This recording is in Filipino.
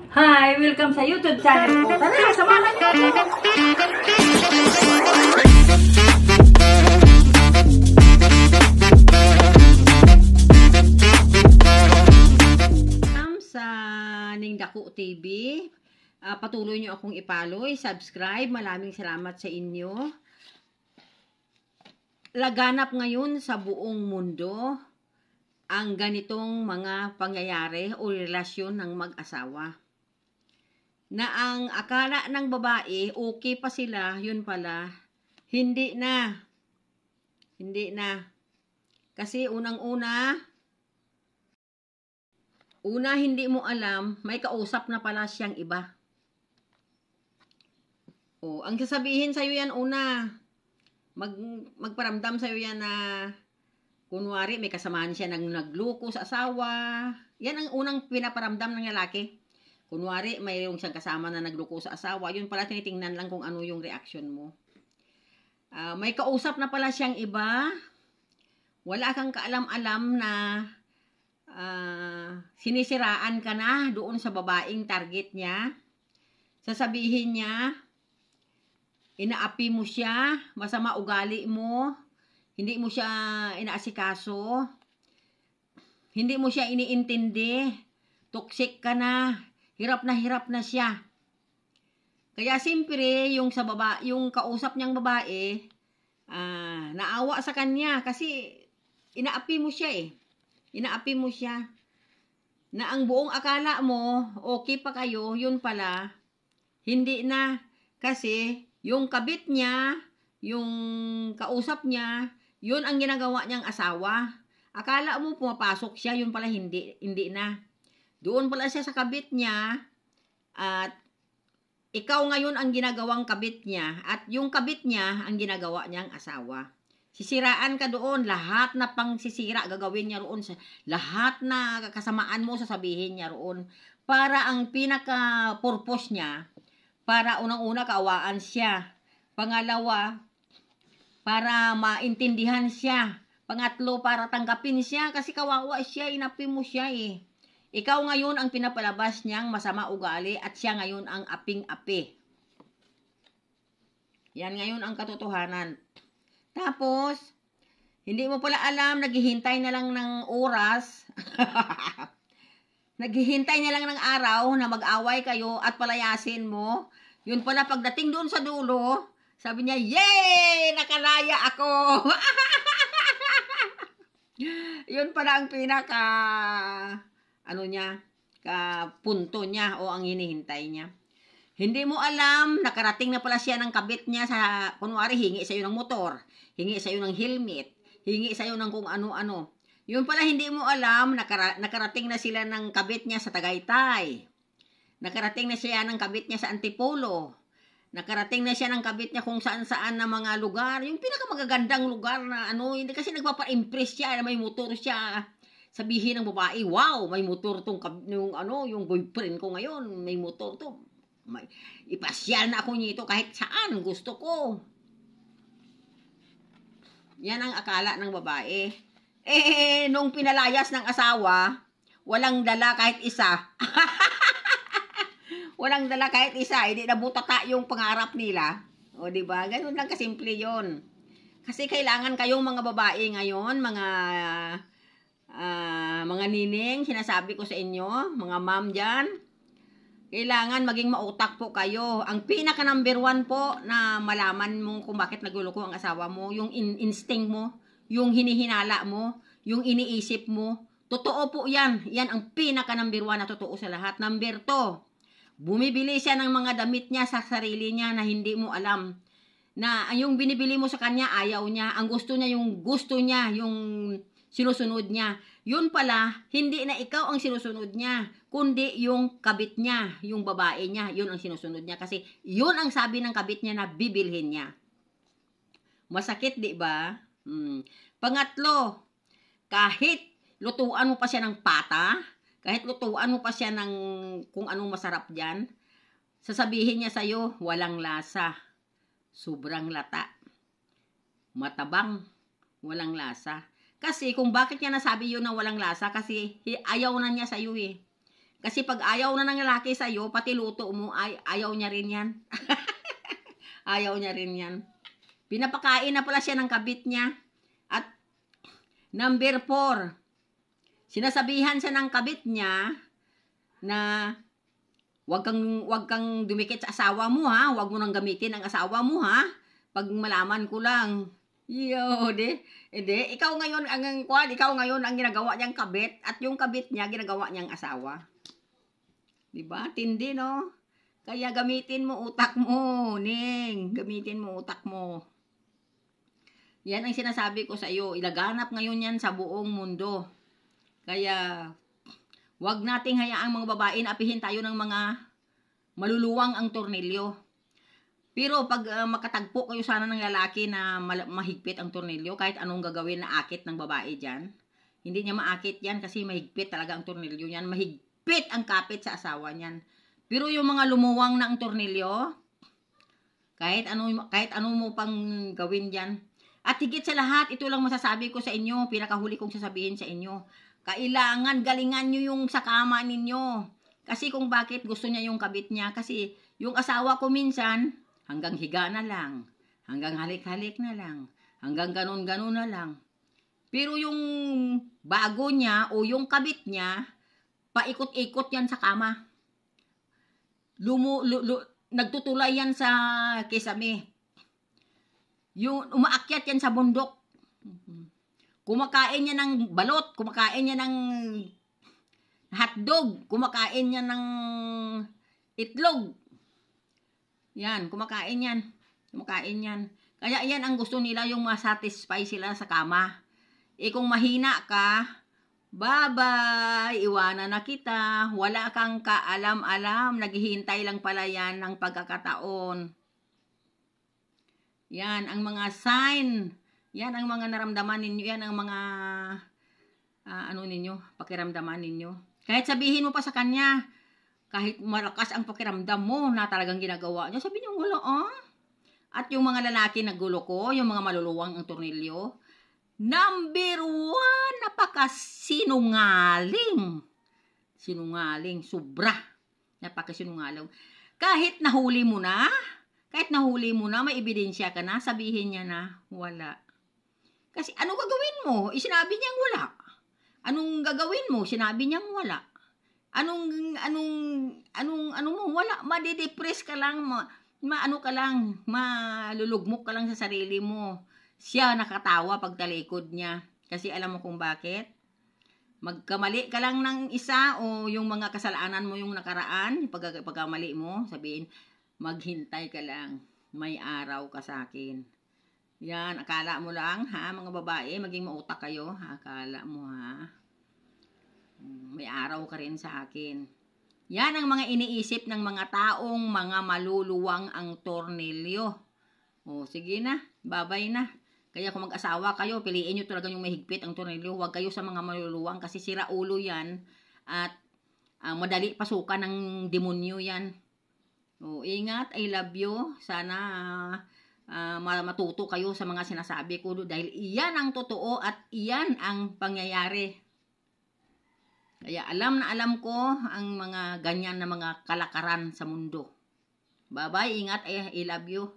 Hi! Welcome sa YouTube channel ko. Tara, samahan niyo ako! Sa Ningdako TV, patuloy niyo akong ipaloy, subscribe. Maraming salamat sa inyo. Laganap ngayon sa buong mundo ang ganitong mga pangyayari o relasyon ng mag-asawa. Na ang akala ng babae, okay pa sila, yun pala, hindi na. Hindi na. Kasi unang-una, hindi mo alam, may kausap na pala siyang iba. O, ang sasabihin sa'yo yan, magparamdam sa'yo yan na, kunwari, may kasamaan siya nagloko sa asawa. Yan ang unang pinaparamdam ng lalaki. Kunwari, mayroong siyang kasama na nagloko sa asawa. Yun pala, tinitingnan lang kung ano yung reaction mo. May kausap na pala siyang iba. Wala kang kaalam-alam na sinisiraan ka na doon sa babaeng target niya. Sasabihin niya, inaapi mo siya, masama ugali mo, hindi mo siya inaasikaso, hindi mo siya iniintindi, toxic ka na, hirap na siya. Kaya siyempre, yung kausap niyang babae, naawa sa kanya kasi inaapi mo siya eh. Inaapi mo siya. Na ang buong akala mo, okay pa kayo, yun pala, hindi na. Kasi, yung kabit niya, yung kausap niya, yun ang ginagawa niyang asawa. Akala mo pumapasok siya, yun pala hindi na. Doon pala siya sa kabit niya, at ikaw ngayon ang ginagawang kabit niya, at yung kabit niya ang ginagawa niyang asawa. Sisiraan ka doon, lahat na pangsisira gagawin niya roon, lahat na kasamaan mo sasabihin niya roon, para ang pinaka-purpose niya, para unang-una kaawaan siya, pangalawa, para maintindihan siya, pangatlo, para tanggapin siya, kasi kawawa siya, inapi mo siya eh. Ikaw ngayon ang pinapalabas niyang masama ugali at siya ngayon ang aping-api. Yan ngayon ang katotohanan. Tapos, hindi mo pala alam, naghihintay na lang ng oras, naghihintay na lang ng araw na mag-away kayo at palayasin mo. Yun pala, pagdating doon sa dulo, sabi niya, yay! Nakalaya ako! Yun pala ang pinaka... punto niya o ang hinihintay niya. Hindi mo alam, nakarating na pala siya ng kabit niya sa, kunwari, hingi sa'yo ng motor, hingi sa'yo ng helmet, hingi sa'yo ng kung ano-ano. Yun pala, hindi mo alam, nakarating na sila ng kabit niya sa Tagaytay. Nakarating na siya ng kabit niya sa Antipolo. Nakarating na siya ng kabit niya kung saan-saan na mga lugar. Yung pinakamagagandang lugar na hindi kasi nagpapa-impress siya, may motor siya. Sabihin ng babae, wow, may motor yung boyfriend ko ngayon, may motor to. Ipasyal na ako nito kahit saan gusto ko. Yan ang akala ng babae. Nung pinalayas ng asawa, walang dala kahit isa. Walang dala kahit isa, hindi nabutata yung pangarap nila. O diba? Ganun lang kasimple yon. Kasi kailangan kayong mga babae ngayon, mga nining, sinasabi ko sa inyo, mga ma'am dyan, kailangan maging mautak po kayo. Ang pinaka number 1 po na malaman mo kung bakit nagluloko ang asawa mo, yung instinct mo, yung hinihinala mo, yung iniisip mo, totoo po yan. Yan ang pinaka number 1 na totoo sa lahat. Number 2, bumibili siya ng mga damit niya sa sarili niya na hindi mo alam. Na yung binibili mo sa kanya, ayaw niya. Ang gusto niya, yung sinusunod niya. Yun pala, hindi na ikaw ang sinusunod niya, kundi yung kabit niya, yung babae niya, yun ang sinusunod niya. Kasi yun ang sabi ng kabit niya na bibilhin niya. Masakit, di ba? Pangatlo, kahit lutuan mo pa siya ng pata, kahit lutuan mo pa siya ng kung anong masarap dyan, sasabihin niya sa'yo, walang lasa, sobrang lata, matabang, walang lasa. Kasi kung bakit niya nasabi yun na walang lasa, kasi ayaw na niya sa'yo eh. Kasi pag ayaw na ng lalaki sa'yo, pati luto mo, ayaw niya rin yan. Ayaw niya rin yan. Pinapakain na pala siya ng kabit niya. At number 4, sinasabihan siya ng kabit niya na wag kang dumikit sa asawa mo ha, wag mo nang gamitin ang asawa mo ha. Pag malaman ko lang. Yo, ikaw ngayon ang ginagawa niyang kabit at yung kabit niya ginagawa niyang asawa. 'Di ba? Tindi no? Kaya gamitin mo utak mo, Ning. Gamitin mo utak mo. Yan ang sinasabi ko sa iyo. Ilaganap ngayon yan sa buong mundo. Kaya wag nating hayaang mga babae na apihin tayo ng mga maluluwang ang tornilyo. Pero pag makatagpo kayo sana ng lalaki na mahigpit ang tornilyo, kahit anong gagawin na akit ng babae dyan, hindi niya maakit yan kasi mahigpit talaga ang tornilyo yan. Mahigpit ang kapit sa asawa niyan. Pero yung mga lumuwang na ang tornilyo, kahit ano mo pang gawin dyan. At higit sa lahat, ito lang masasabi ko sa inyo, pinakahuli kong sasabihin sa inyo. Kailangan galingan nyo yung sa kama ninyo. Kasi kung bakit gusto niya yung kabit niya. Kasi yung asawa ko minsan, hanggang higa na lang. Hanggang halik-halik na lang. Hanggang ganun-ganun na lang. Pero yung bago niya o yung kabit niya, paikot-ikot yan sa kama. Nagtutulay yan sa kisame. Yung umaakyat yan sa bundok. Kumakain niya ng balot, kumakain niya ng hotdog, kumakain niya ng itlog. Yan, kumakain yan. Kumakain yan. Kaya yan ang gusto nila, yung masatisfy sila sa kama. Kung mahina ka, bye-bye, iwanan na kita. Wala kang kaalam-alam, naghihintay lang pala yan ng pagkakataon. Yan, ang mga sign. Yan ang mga naramdaman ninyo. Yan ang mga pakiramdaman ninyo. Kahit sabihin mo pa sa kanya, kahit malakas ang pakiramdam mo na talagang ginagawa niya, sabi niya, wala At yung mga lalaki na gulo ko, yung mga maluluwang ang tornilyo, number 1, napakasinungaling. Sinungaling, sobra. Napakasinungaling. Kahit nahuli mo na, may ebidensya ka na, sabihin niya na, wala. Kasi ano gagawin mo? Sinabi niyang wala. Anong gagawin mo? Sinabi niyang wala. Anong mo? Wala. Madidepress ka lang, malulugmok ka lang sa sarili mo. Siya nakatawa pag talikod niya. Kasi alam mo kung bakit? Magkamali ka lang ng isa o yung mga kasalanan mo yung nakaraan, pagkamali mo, sabihin, maghintay ka lang. May araw ka sa akin. Yan, akala mo lang, ha, mga babae, maging mautak kayo. Akala mo, ha. May araw ka rin sa akin. Yan ang mga iniisip ng mga taong mga maluluwang ang tornilyo. O, sige na, babay na. Kaya kung mag-asawa kayo, piliin nyo talaga yung mahigpit ang tornilyo. Huwag kayo sa mga maluluwang kasi sira ulo yan. At madali pasukan ng demonyo yan. O, ingat, I love you. Sana matuto kayo sa mga sinasabi ko dahil iyan ang totoo at iyan ang pangyayari. Kaya alam na alam ko ang mga ganyan na mga kalakaran sa mundo. Bye-bye, ingat, I love you.